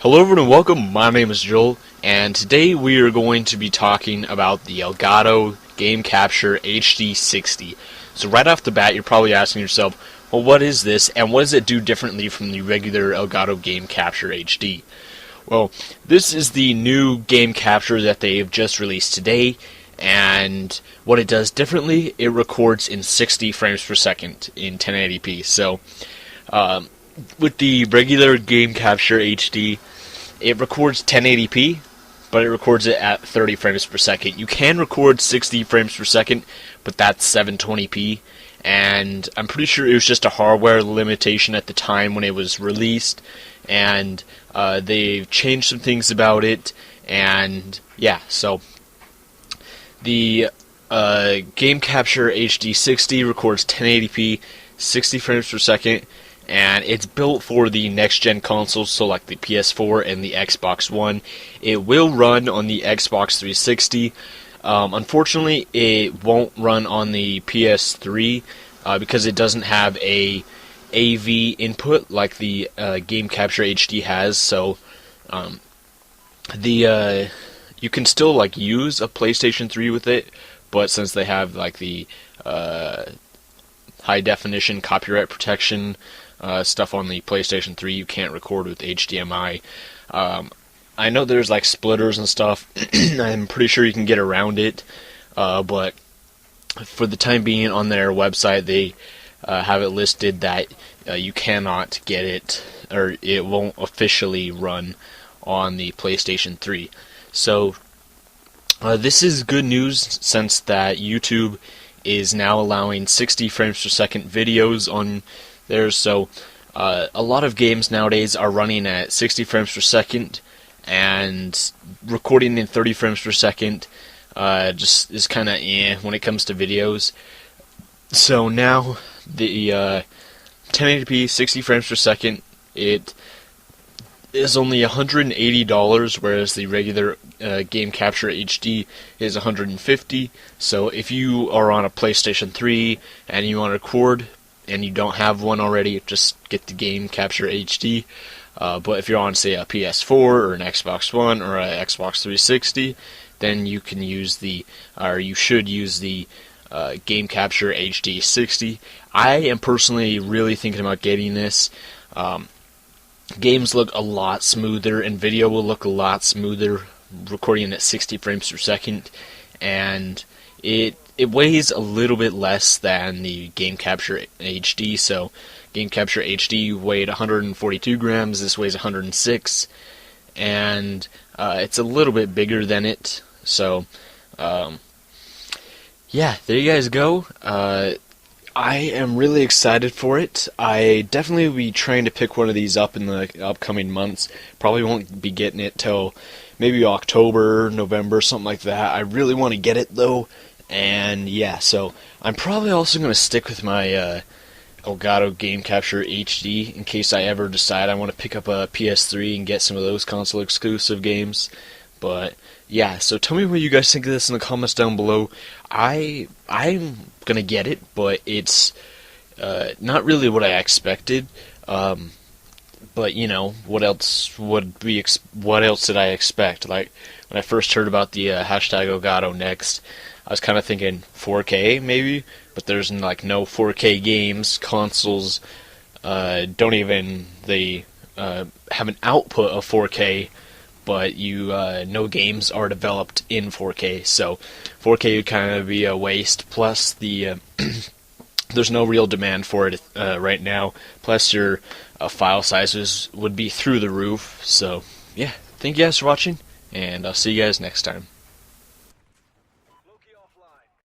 Hello everyone and welcome, my name is Joel, and today we are going to be talking about the Elgato Game Capture HD60. So right off the bat you're probably asking yourself, well, what is this and what does it do differently from the regular Elgato Game Capture HD? Well, this is the new game capture that they've just released today, and what it does differently, it records in 60 frames per second in 1080p. So with the regular Game Capture HD, it records 1080p, but it records it at 30 frames per second. You can record 60 frames per second, but that's 720p, and I'm pretty sure it was just a hardware limitation at the time when it was released, and they've changed some things about it, and yeah, so the Game Capture HD60 records 1080p, 60 frames per second, and it's built for the next-gen consoles, so like the PS4 and the Xbox One. It will run on the Xbox 360. Unfortunately, it won't run on the PS3 because it doesn't have a AV input like the Game Capture HD has. So you can still like use a PlayStation 3 with it, but since they have like the high definition copyright protection stuff on the PlayStation 3, you can't record with HDMI. I know there's like splitters and stuff. I'm pretty sure you can get around it, but for the time being on their website they have it listed that you cannot get it, or it won't officially run on the PlayStation 3. So this is good news, since that YouTube is now allowing 60 frames per second videos on there. So a lot of games nowadays are running at 60 frames per second, and recording in 30 frames per second just is kind of when it comes to videos. So now the 1080p 60 frames per second, it is only $180, whereas the regular Game Capture HD is $150. So if you are on a PlayStation 3 and you want to record and you don't have one already, just get the Game Capture HD. But if you're on, say, a PS4 or an Xbox One or an Xbox 360, then you can use the, or you should use the Game Capture HD60. I am personally really thinking about getting this. Games look a lot smoother, and video will look a lot smoother recording at 60 frames per second, and it weighs a little bit less than the Game Capture HD. So Game Capture HD weighed 142 grams, this weighs 106, and it's a little bit bigger than it. So yeah, there you guys go. I am really excited for it. I definitely will be trying to pick one of these up in the upcoming months. Probably won't be getting it till maybe October, November, something like that. I really want to get it though. And yeah, so I'm probably also going to stick with my Elgato Game Capture HD in case I ever decide I want to pick up a PS3 and get some of those console exclusive games. But yeah, so tell me what you guys think of this in the comments down below. I'm gonna get it, but it's not really what I expected. But you know, what else did I expect? Like when I first heard about the hashtag Elgato Next, I was kind of thinking 4K maybe, but there's like no 4K games. Consoles don't even have an output of 4K, but no games are developed in 4K, so 4K would kind of be a waste. Plus the there's no real demand for it right now. Plus your file sizes would be through the roof. So yeah, thank you guys for watching, and I'll see you guys next time.